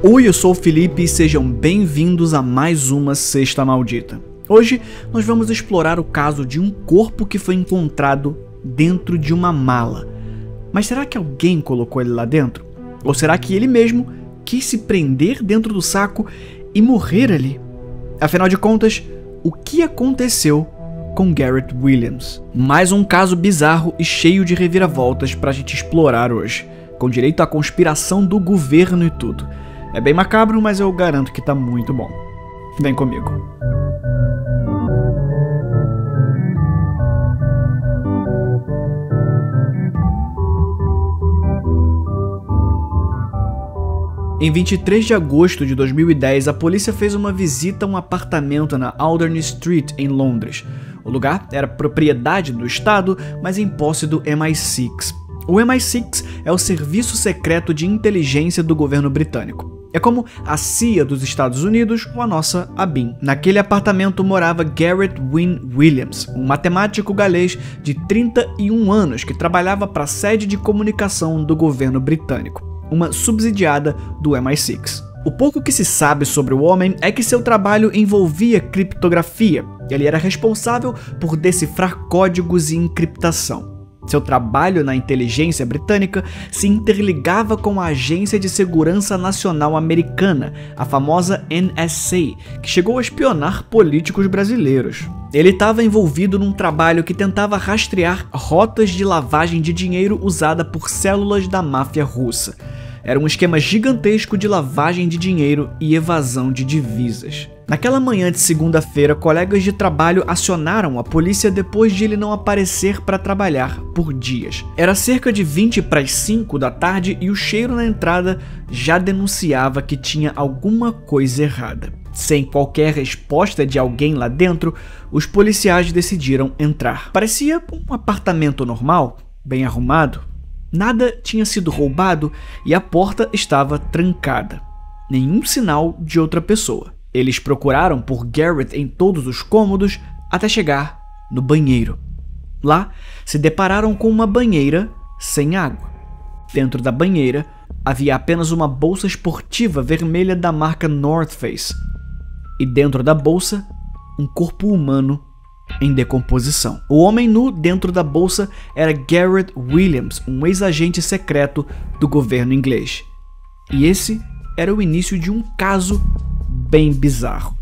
Oi, eu sou o Felipe e sejam bem-vindos a mais uma Sexta Maldita. Hoje nós vamos explorar o caso de um corpo que foi encontrado dentro de uma mala. Mas será que alguém colocou ele lá dentro? Ou será que ele mesmo quis se prender dentro do saco e morrer ali? Afinal de contas, o que aconteceu com Garrett Williams? Mais um caso bizarro e cheio de reviravoltas pra gente explorar hoje, com direito à conspiração do governo e tudo. É bem macabro, mas eu garanto que tá muito bom. Vem comigo. Em 23 de agosto de 2010, a polícia fez uma visita a um apartamento na Alderney Street, em Londres. O lugar era propriedade do estado, mas em posse do MI6. O MI6 é o serviço secreto de inteligência do governo britânico. É como a CIA dos Estados Unidos ou a nossa ABIN. Naquele apartamento morava Garrett Wynne Williams, um matemático galês de 31 anos que trabalhava para a sede de comunicação do governo britânico, uma subsidiada do MI6. O pouco que se sabe sobre o homem é que seu trabalho envolvia criptografia. Ele era responsável por decifrar códigos e encriptação. Seu trabalho na inteligência britânica se interligava com a Agência de Segurança Nacional Americana, a famosa NSA, que chegou a espionar políticos brasileiros. Ele estava envolvido num trabalho que tentava rastrear rotas de lavagem de dinheiro usada por células da máfia russa. Era um esquema gigantesco de lavagem de dinheiro e evasão de divisas. Naquela manhã de segunda-feira, colegas de trabalho acionaram a polícia depois de ele não aparecer para trabalhar por dias. Era cerca de 20 para as 5 da tarde e o cheiro na entrada já denunciava que tinha alguma coisa errada. Sem qualquer resposta de alguém lá dentro, os policiais decidiram entrar. Parecia um apartamento normal, bem arrumado. Nada tinha sido roubado e a porta estava trancada. Nenhum sinal de outra pessoa. Eles procuraram por Garrett em todos os cômodos até chegar no banheiro. Lá, se depararam com uma banheira sem água. Dentro da banheira, havia apenas uma bolsa esportiva vermelha da marca North Face. E dentro da bolsa, um corpo humano em decomposição. O homem nu dentro da bolsa era Garrett Williams, um ex-agente secreto do governo inglês. E esse era o início de um caso bem bizarro.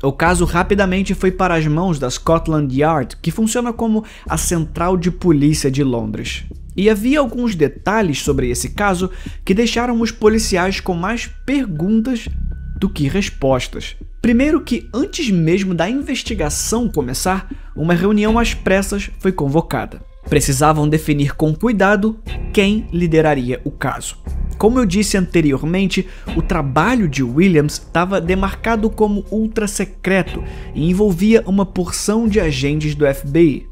O caso rapidamente foi para as mãos da Scotland Yard, que funciona como a central de polícia de Londres. E havia alguns detalhes sobre esse caso que deixaram os policiais com mais perguntas do que respostas. Primeiro que, antes mesmo da investigação começar, uma reunião às pressas foi convocada. Precisavam definir com cuidado quem lideraria o caso. Como eu disse anteriormente, o trabalho de Williams estava demarcado como ultra secreto e envolvia uma porção de agentes do FBI.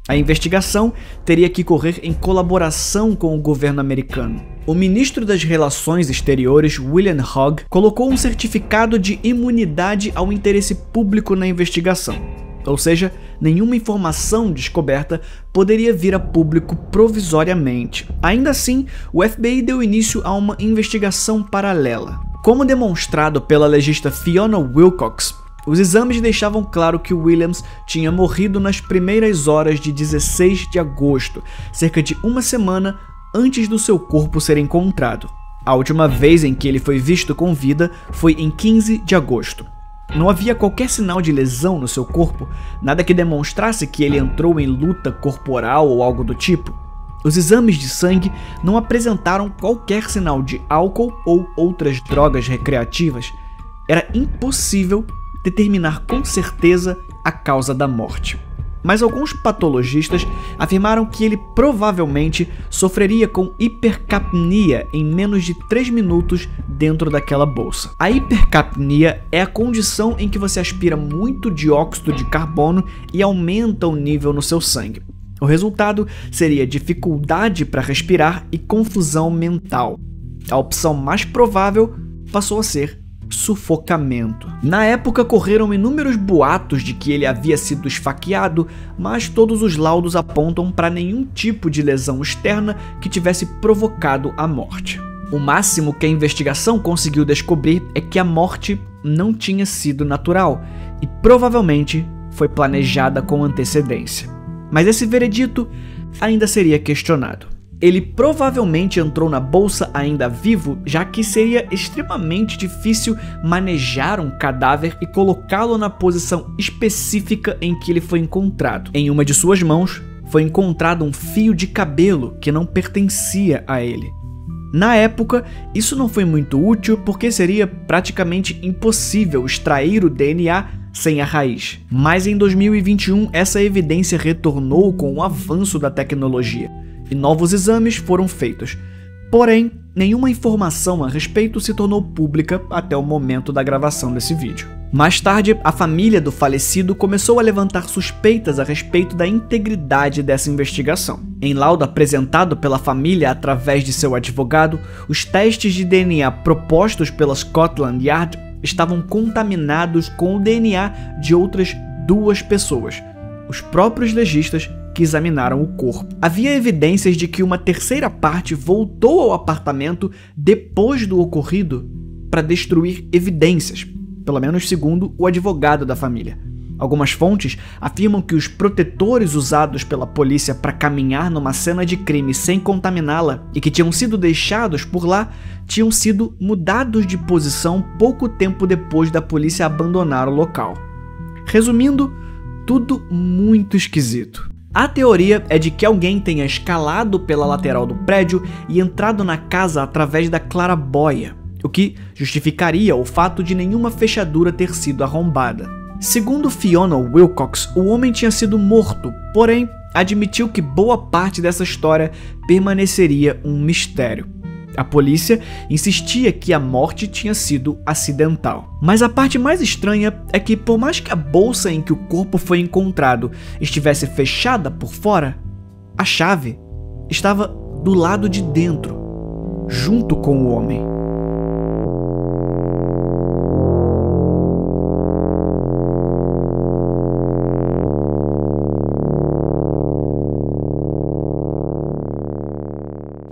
A investigação teria que correr em colaboração com o governo americano. O ministro das Relações Exteriores, William Hogg, colocou um certificado de imunidade ao interesse público na investigação. Ou seja, nenhuma informação descoberta poderia vir a público provisoriamente. Ainda assim, o FBI deu início a uma investigação paralela. Como demonstrado pela legista Fiona Wilcox, os exames deixavam claro que Williams tinha morrido nas primeiras horas de 16 de agosto, cerca de uma semana antes do seu corpo ser encontrado. A última vez em que ele foi visto com vida foi em 15 de agosto. Não havia qualquer sinal de lesão no seu corpo, nada que demonstrasse que ele entrou em luta corporal ou algo do tipo. Os exames de sangue não apresentaram qualquer sinal de álcool ou outras drogas recreativas. Era impossível determinar com certeza a causa da morte. mas alguns patologistas afirmaram que ele provavelmente sofreria com hipercapnia em menos de 3 minutos dentro daquela bolsa. A hipercapnia é a condição em que você aspira muito dióxido de carbono e aumenta o nível no seu sangue. O resultado seria dificuldade para respirar e confusão mental. A opção mais provável passou a ser sufocamento. Na época correram inúmeros boatos de que ele havia sido esfaqueado, mas todos os laudos apontam para nenhum tipo de lesão externa que tivesse provocado a morte. O máximo que a investigação conseguiu descobrir é que a morte não tinha sido natural e provavelmente foi planejada com antecedência. Mas esse veredito ainda seria questionado. Ele provavelmente entrou na bolsa ainda vivo, já que seria extremamente difícil manejar um cadáver e colocá-lo na posição específica em que ele foi encontrado. Em uma de suas mãos foi encontrado um fio de cabelo que não pertencia a ele. Na época, isso não foi muito útil porque seria praticamente impossível extrair o DNA sem a raiz. Mas em 2021, essa evidência retornou com o avanço da tecnologia e novos exames foram feitos. Porém, nenhuma informação a respeito se tornou pública até o momento da gravação desse vídeo. Mais tarde, a família do falecido começou a levantar suspeitas a respeito da integridade dessa investigação. Em laudo apresentado pela família através de seu advogado, os testes de DNA propostos pela Scotland Yard estavam contaminados com o DNA de outras 2 pessoas, os próprios legistas que examinaram o corpo. Havia evidências de que uma terceira parte voltou ao apartamento depois do ocorrido para destruir evidências, pelo menos segundo o advogado da família. Algumas fontes afirmam que os protetores usados pela polícia para caminhar numa cena de crime sem contaminá-la e que tinham sido deixados por lá tinham sido mudados de posição pouco tempo depois da polícia abandonar o local. Resumindo, tudo muito esquisito. A teoria é de que alguém tenha escalado pela lateral do prédio e entrado na casa através da claraboia, o que justificaria o fato de nenhuma fechadura ter sido arrombada. Segundo Fiona Wilcox, o homem tinha sido morto, porém admitiu que boa parte dessa história permaneceria um mistério. A polícia insistia que a morte tinha sido acidental. Mas a parte mais estranha é que, por mais que a bolsa em que o corpo foi encontrado estivesse fechada por fora, a chave estava do lado de dentro, junto com o homem.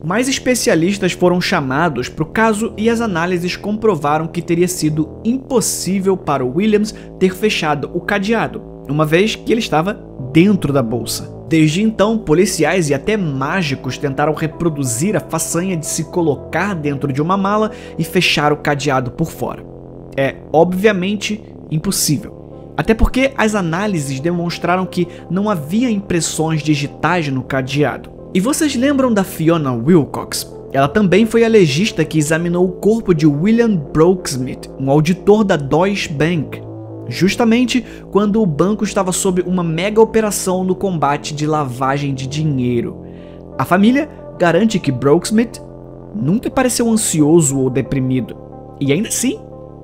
Mais especialistas foram chamados para o caso e as análises comprovaram que teria sido impossível para Williams ter fechado o cadeado, uma vez que ele estava dentro da bolsa. Desde então, policiais e até mágicos tentaram reproduzir a façanha de se colocar dentro de uma mala e fechar o cadeado por fora. É obviamente impossível. Até porque as análises demonstraram que não havia impressões digitais no cadeado. E vocês lembram da Fiona Wilcox? Ela também foi a legista que examinou o corpo de William Brooksmith, um auditor da Deutsche Bank, justamente quando o banco estava sob uma mega operação no combate de lavagem de dinheiro. A família garante que Brooksmith nunca pareceu ansioso ou deprimido, e ainda assim,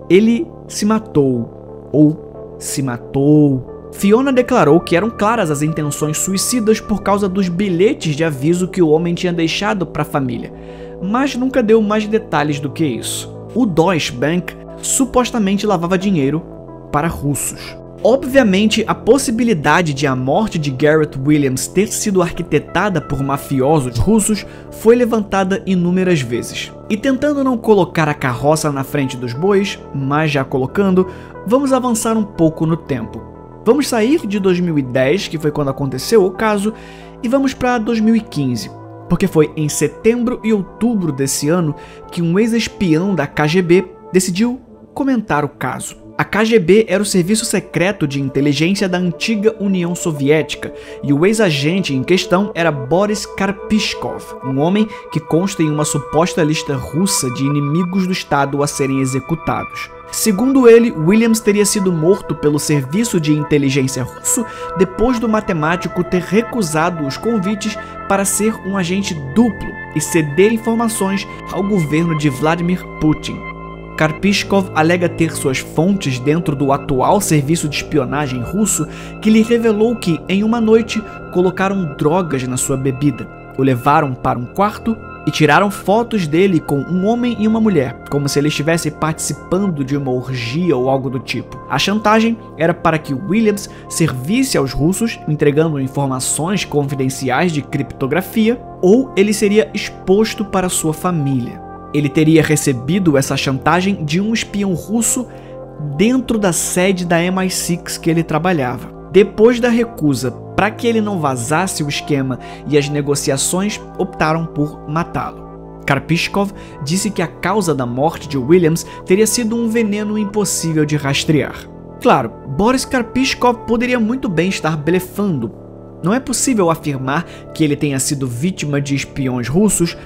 ele se matou, ou se matou. Fiona declarou que eram claras as intenções suicidas por causa dos bilhetes de aviso que o homem tinha deixado para a família, mas nunca deu mais detalhes do que isso. O Deutsche Bank supostamente lavava dinheiro para russos. Obviamente, a possibilidade de a morte de Garrett Williams ter sido arquitetada por mafiosos russos foi levantada inúmeras vezes. E tentando não colocar a carroça na frente dos bois, mas já colocando, vamos avançar um pouco no tempo. Vamos sair de 2010, que foi quando aconteceu o caso, e vamos para 2015, porque foi em setembro e outubro desse ano que um ex-espião da KGB decidiu comentar o caso. A KGB era o serviço secreto de inteligência da antiga União Soviética, e o ex-agente em questão era Boris Karpyshkov, um homem que consta em uma suposta lista russa de inimigos do Estado a serem executados. Segundo ele, Williams teria sido morto pelo serviço de inteligência russo depois do matemático ter recusado os convites para ser um agente duplo e ceder informações ao governo de Vladimir Putin. Karpiskov alega ter suas fontes dentro do atual serviço de espionagem russo, que lhe revelou que, em uma noite, colocaram drogas na sua bebida, o levaram para um quarto e tiraram fotos dele com um homem e uma mulher, como se ele estivesse participando de uma orgia ou algo do tipo. A chantagem era para que Williams servisse aos russos, entregando informações confidenciais de criptografia, ou ele seria exposto para sua família. Ele teria recebido essa chantagem de um espião russo dentro da sede da MI6 que ele trabalhava. Depois da recusa para que ele não vazasse o esquema e as negociações, optaram por matá-lo. Karpiskov disse que a causa da morte de Williams teria sido um veneno impossível de rastrear. Claro, Boris Karpiskov poderia muito bem estar blefando. Não é possível afirmar que ele tenha sido vítima de espiões russos,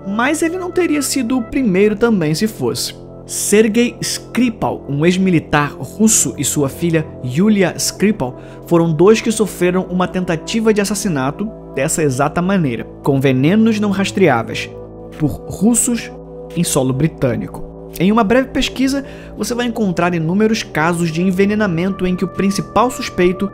mas ele não teria sido o primeiro também se fosse. Sergei Skripal, um ex-militar russo, e sua filha Yulia Skripal foram dois que sofreram uma tentativa de assassinato dessa exata maneira, com venenos não rastreáveis, por russos em solo britânico. Em uma breve pesquisa, você vai encontrar inúmeros casos de envenenamento em que o principal suspeito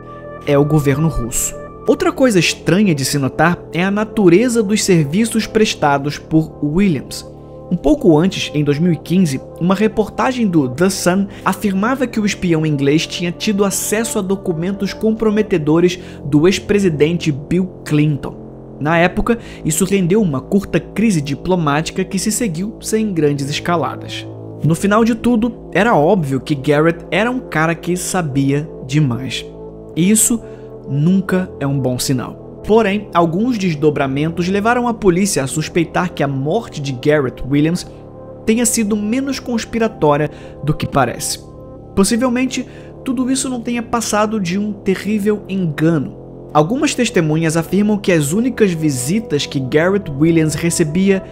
é o governo russo. Outra coisa estranha de se notar é a natureza dos serviços prestados por Williams. Um pouco antes, em 2015, uma reportagem do The Sun afirmava que o espião inglês tinha tido acesso a documentos comprometedores do ex-presidente Bill Clinton. Na época, isso rendeu uma curta crise diplomática que se seguiu sem grandes escaladas. No final de tudo, era óbvio que Garrett era um cara que sabia demais. E isso nunca é um bom sinal. Porém, alguns desdobramentos levaram a polícia a suspeitar que a morte de Garrett Williams tenha sido menos conspiratória do que parece. Possivelmente, tudo isso não tenha passado de um terrível engano. Algumas testemunhas afirmam que as únicas visitas que Garrett Williams recebia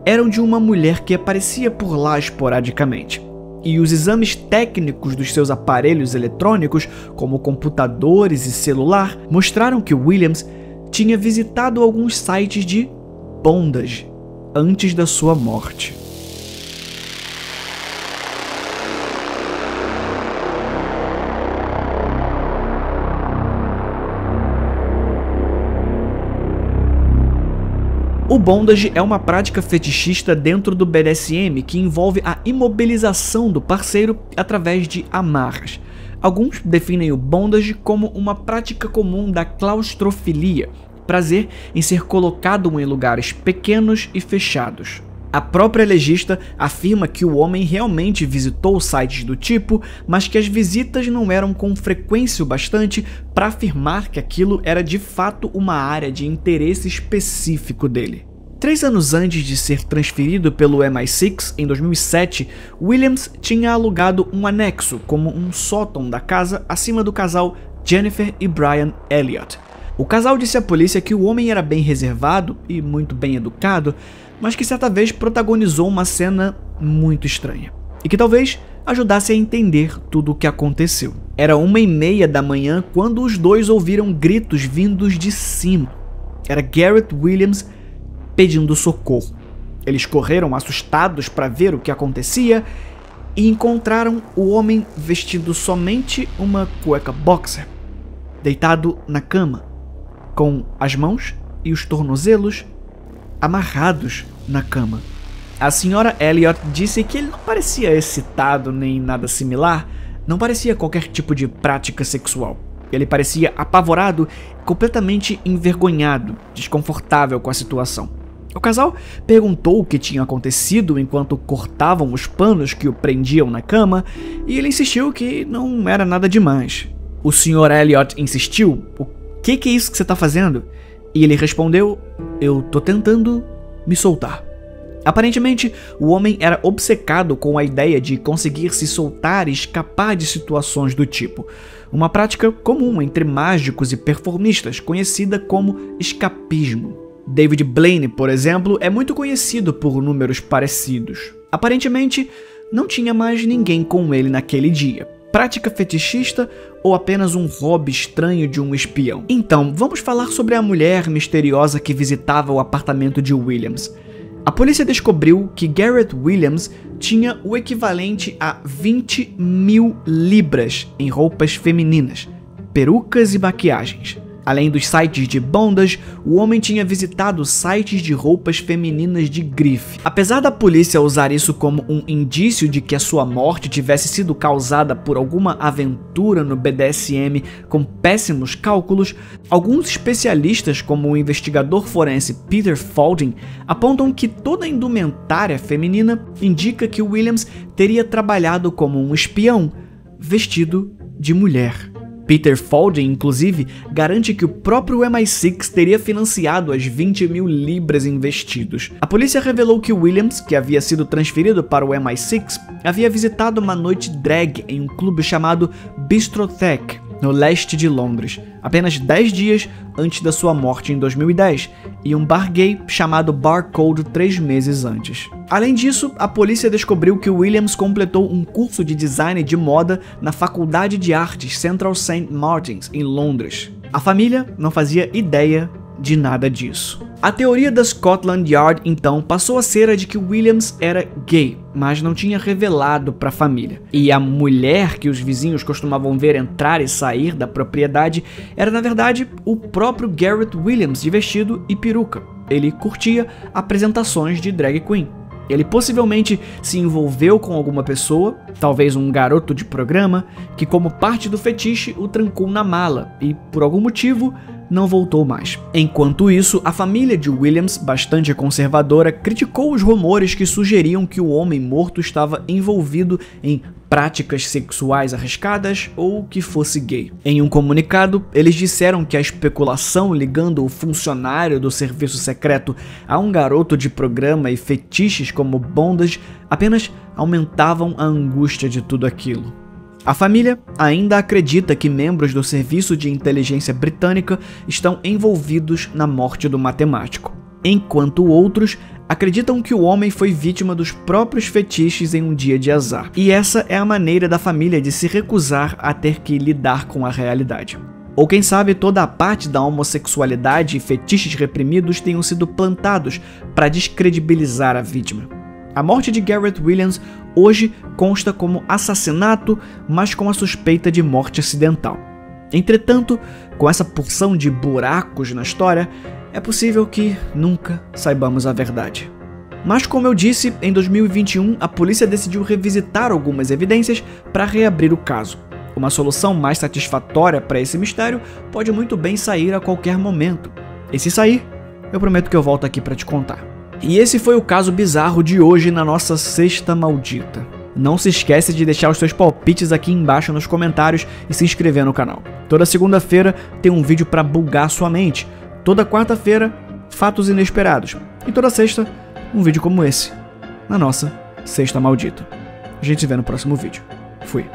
eram de uma mulher que aparecia por lá esporadicamente. E os exames técnicos dos seus aparelhos eletrônicos, como computadores e celular, mostraram que Williams tinha visitado alguns sites de bondage antes da sua morte. O bondage é uma prática fetichista dentro do BDSM que envolve a imobilização do parceiro através de amarras. Alguns definem o bondage como uma prática comum da claustrofilia, prazer em ser colocado em lugares pequenos e fechados. A própria legista afirma que o homem realmente visitou sites do tipo, mas que as visitas não eram com frequência o bastante para afirmar que aquilo era de fato uma área de interesse específico dele. 3 anos antes de ser transferido pelo MI6, em 2007, Williams tinha alugado um anexo como um sótão da casa acima do casal Jennifer e Brian Elliott. O casal disse à polícia que o homem era bem reservado e muito bem educado, mas que certa vez protagonizou uma cena muito estranha, e que talvez ajudasse a entender tudo o que aconteceu. Era 1h30 da manhã quando os dois ouviram gritos vindos de cima. Era Garrett Williams pedindo socorro. Eles correram assustados para ver o que acontecia e encontraram o homem vestindo somente uma cueca boxer, deitado na cama, com as mãos e os tornozelos amarrados na cama. A senhora Elliott disse que ele não parecia excitado nem nada similar, não parecia qualquer tipo de prática sexual. Ele parecia apavorado, completamente envergonhado, desconfortável com a situação. O casal perguntou o que tinha acontecido enquanto cortavam os panos que o prendiam na cama, e ele insistiu que não era nada demais. O Sr. Elliott insistiu: "O que é isso que você está fazendo?" E ele respondeu: "Eu tô tentando me soltar." Aparentemente, o homem era obcecado com a ideia de conseguir se soltar e escapar de situações do tipo. Uma prática comum entre mágicos e performistas, conhecida como escapismo. David Blaine, por exemplo, é muito conhecido por números parecidos. Aparentemente, não tinha mais ninguém com ele naquele dia. Prática fetichista ou apenas um hobby estranho de um espião? Então, vamos falar sobre a mulher misteriosa que visitava o apartamento de Williams. A polícia descobriu que Garrett Williams tinha o equivalente a 20 mil libras em roupas femininas, perucas e maquiagens. Além dos sites de bondage, o homem tinha visitado sites de roupas femininas de grife. Apesar da polícia usar isso como um indício de que a sua morte tivesse sido causada por alguma aventura no BDSM com péssimos cálculos, alguns especialistas, como o investigador forense Peter Faulding, apontam que toda a indumentária feminina indica que Williams teria trabalhado como um espião, vestido de mulher. Peter Faulding, inclusive, garante que o próprio MI6 teria financiado as 20 mil libras investidos. A polícia revelou que Williams, que havia sido transferido para o MI6, havia visitado uma noite drag em um clube chamado Bistrothek, no leste de Londres, apenas 10 dias antes da sua morte em 2010, e um bar gay chamado Bar Code 3 meses antes. Além disso, a polícia descobriu que Williams completou um curso de design de moda na Faculdade de Artes Central St. Martins, em Londres. A família não fazia ideia de nada disso. A teoria da Scotland Yard, então, passou a ser a de que Williams era gay, mas não tinha revelado para a família. E a mulher que os vizinhos costumavam ver entrar e sair da propriedade era, na verdade, o próprio Garrett Williams de vestido e peruca. Ele curtia apresentações de drag queen. Ele possivelmente se envolveu com alguma pessoa, talvez um garoto de programa, que como parte do fetiche o trancou na mala e, por algum motivo, não voltou mais. Enquanto isso, a família de Williams, bastante conservadora, criticou os rumores que sugeriam que o homem morto estava envolvido em práticas sexuais arriscadas ou que fosse gay. Em um comunicado, eles disseram que a especulação ligando o funcionário do serviço secreto a um garoto de programa e fetiches como bondage apenas aumentavam a angústia de tudo aquilo. A família ainda acredita que membros do Serviço de Inteligência Britânica estão envolvidos na morte do matemático, enquanto outros acreditam que o homem foi vítima dos próprios fetiches em um dia de azar. E essa é a maneira da família de se recusar a ter que lidar com a realidade. Ou quem sabe toda a parte da homossexualidade e fetiches reprimidos tenham sido plantados para descredibilizar a vítima. A morte de Garrett Williams hoje consta como assassinato, mas com a suspeita de morte acidental. Entretanto, com essa porção de buracos na história, é possível que nunca saibamos a verdade. Mas como eu disse, em 2021 a polícia decidiu revisitar algumas evidências para reabrir o caso. Uma solução mais satisfatória para esse mistério pode muito bem sair a qualquer momento. E se sair, eu prometo que eu volto aqui para te contar. E esse foi o caso bizarro de hoje na nossa Sexta Maldita. Não se esquece de deixar os seus palpites aqui embaixo nos comentários e se inscrever no canal. Toda segunda-feira tem um vídeo para bugar sua mente. Toda quarta-feira, fatos inesperados. E toda sexta, um vídeo como esse, na nossa Sexta Maldita. A gente se vê no próximo vídeo. Fui.